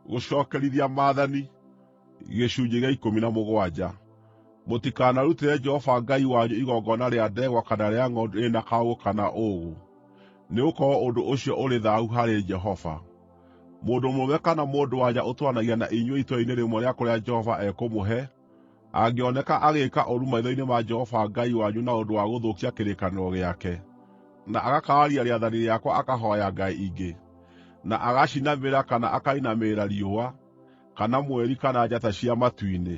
Gũcokerithia maathani. Gĩcunjĩ gĩa 17. Mũtikanarutĩre Jehova Ngai wanyu igongona rĩa ndegwa kana rĩa ng'ondu ĩrĩ na kaũũgũ kana ũũgũ, nĩgũkorwo ũndũ ũcio ũrĩ thaahu harĩ Jehova. Mũndũ mũrũme kana mũndũ-wa-nja ũtũũranagia na inyuĩ itũũra-inĩ rĩmwe rĩa kũrĩa Jehova ekũmũhe, angĩoneka agĩĩka ũũru maitho-inĩ ma Jehova Ngai wanyu na ũndũ wa gũthũkia kĩrĩkanĩro gĩake, na agakararia rĩathani rĩakwa akahooya ngai ingĩ, na agacinamĩrĩra kana akainamĩrĩra riũa, kana mweri kana njata cia matu-inĩ,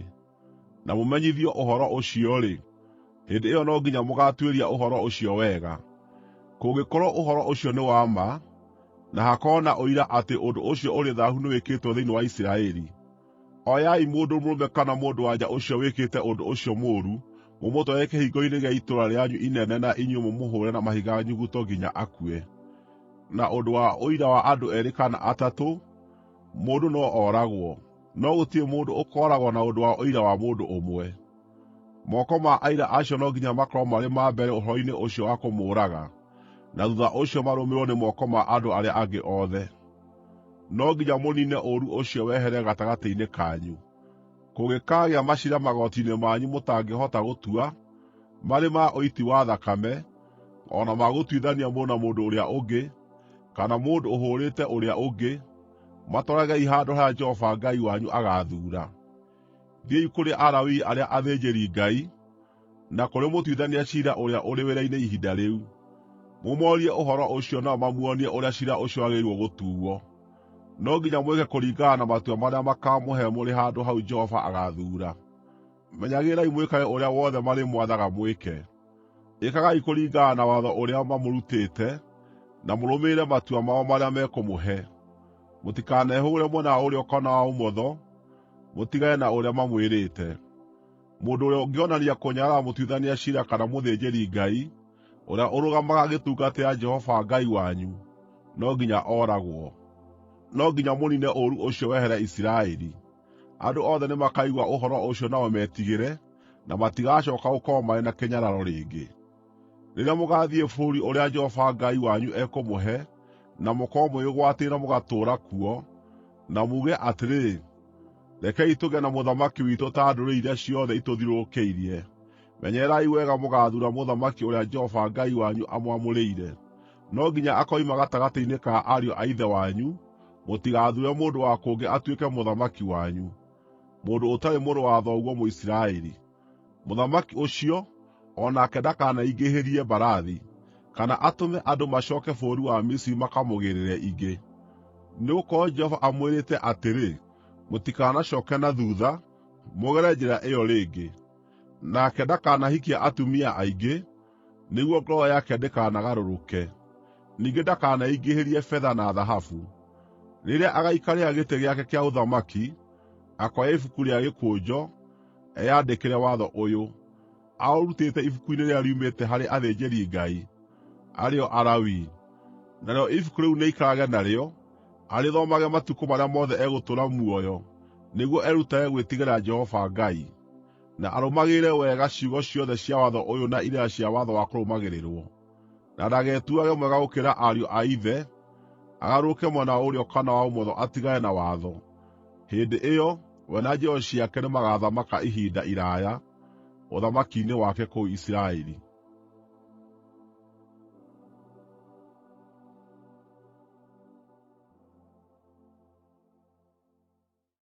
na mũmenyithio ũhoro ũcio-rĩ, hĩndĩ ĩyo no nginya mũgaatuĩria ũhoro ũcio wega. Kũngĩkorwo ũhoro ũcio nĩ wa ma, na hakorwo na ũira atĩ ũndũ ũcio ũrĩ thaahu nĩwĩkĩtwo thĩinĩ wa Isiraeli, oyai mũndũ mũrũme kana mũndũ-wa-nja ũcio wĩkĩte ũndũ ũcio mũũru, mũmũtware kĩhingo-inĩ gĩa itũũra rĩanyu inene na inyuĩ mũmũhũũre na mahiga nyuguto nginya akue. Na ũndũ wa ũira wa andũ eerĩ kana atatũ, mũndũ no oragwo, no gũtirĩ mũndũ ũkooragwo na ũndũ wa ũira wa mũndũ ũmwe. Moko ma aira acio no nginya makorwo marĩ ma mbere ũhoro-inĩ ũcio wa kũmũũraga, na thuutha ũcio marũmĩrĩrwo nĩ moko ma andũ arĩa angĩ othe. No nginya mũniine ũũru ũcio wehere gatagatĩ-inĩ kanyu. Kũngĩkaagĩa maciira magooti-inĩ manyu mũtangĩhota gũtua, marĩ ma ũiti wa thakame, o na ma gũtuithania mũndũ na mũndũ ũrĩa ũngĩ, kana mũndũ ũhũũrĩte ũrĩa ũngĩ, matwaragei handũ harĩa Jehova Ngai wanyu agaathuura. Thiĩi kũrĩ Alawii arĩa athĩnjĩri-Ngai, na kũrĩ mũtuithania ciira ũrĩa ũrĩ wĩra-inĩ ihinda rĩu. Mũmoorie ũhoro ũcio nao mamuonie ũrĩa ciira ũcio wagĩrĩirwo gũtuuo. No nginya mwĩke kũringana na matua marĩa makaamũhe mũrĩ handũ hau Jehova agaathuura. Menyagĩrĩrai mwĩkage ũrĩa wothe marĩmwathaga mwĩke. Ĩkagai kũringana na watho ũrĩa mamũrutĩte, na mũrũmĩrĩre matua mao marĩa mekũmũhe. Mũtikanehũgũre mwena wa ũrĩo kana wa ũmotho, mũtigane na ũrĩa mamwĩrĩte. Mũndũ ũrĩa ũngĩonania kũnyarara mũtuithania ciira kana mũthĩnjĩri-Ngai, ũrĩa ũrũgamaga agĩtungatĩra Jehova Ngai wanyu, no nginya ooragwo. No nginya mũniine ũũru ũcio wehere Isiraeli. Andũ othe nĩmakaigua ũhoro ũcio nao metigĩre, na matigacooka gũkorwo marĩ na kĩnyararo rĩngĩ. Rĩrĩa mũgaathiĩ bũrũri ũrĩa Jehova Ngai wanyu ekũmũhe, na mũkorwo mwĩgwatĩire na mũgatũũra kuo, na muuge atĩrĩ, rekei tũgĩe na mũthamaki witũ ta ndũrĩrĩ iria ciothe itũthiũrũrũkĩirie, menyererai wega mũgaathuura mũthamaki ũrĩa Jehova Ngai wanyu amwamũrĩire. No nginya akoima gatagatĩ-inĩ ka ariũ a ithe wanyu. Mũtigathuure mũndũ wa kũngĩ atuĩke mũthamaki wanyu, mũndũ ũtarĩ mũrũ wa thoguo Mũisiraeli. Mũthamaki ũcio o nake ndakaneingĩhĩrie mbarathi, kana atũme andũ macooke bũrũri wa Misiri makamũgĩĩrĩre ingĩ. Nĩgũkorwo Jehova amwĩrĩte atĩrĩ, mũtikanacooke na thuutha, mũgere njĩra ĩyo rĩngĩ. Nake ndakanahikie atumia aingĩ, nĩguo ngoro yake ndĩkanagarũrũke. Ningĩ ndakaneingĩhĩrie betha na thahabu. Rĩrĩa agaikarĩra gĩtĩ gĩake kĩa ũthamaki, akoya ibuku rĩa gĩkũnjo, eyandĩkĩre watho ũyũ, aũrutĩte ibuku-inĩ rĩrĩa riumĩte harĩ athĩnjĩri-Ngai, arĩo Alawii. Narĩo ibuku rĩu nĩaikarage narĩo, arĩthomage matukũ marĩa mothe egũtũũra muoyo, nĩguo erutage gwĩtigĩra Jehova Ngai, na arũmagĩrĩre wega ciugo ciothe cia watho ũyũ na irĩra cia watho wa kũrũmagĩrĩrwo. Na ndagetuage mwega gũkĩra ariũ a ithe, agarũrũke mwena wa ũrĩo kana wa ũmotho atigane na watho. Hĩndĩ ĩyo, we na njiaro ciake nĩmagathamaka ihinda iraaya, ũthamaki-inĩ wake kũu Isiraeli.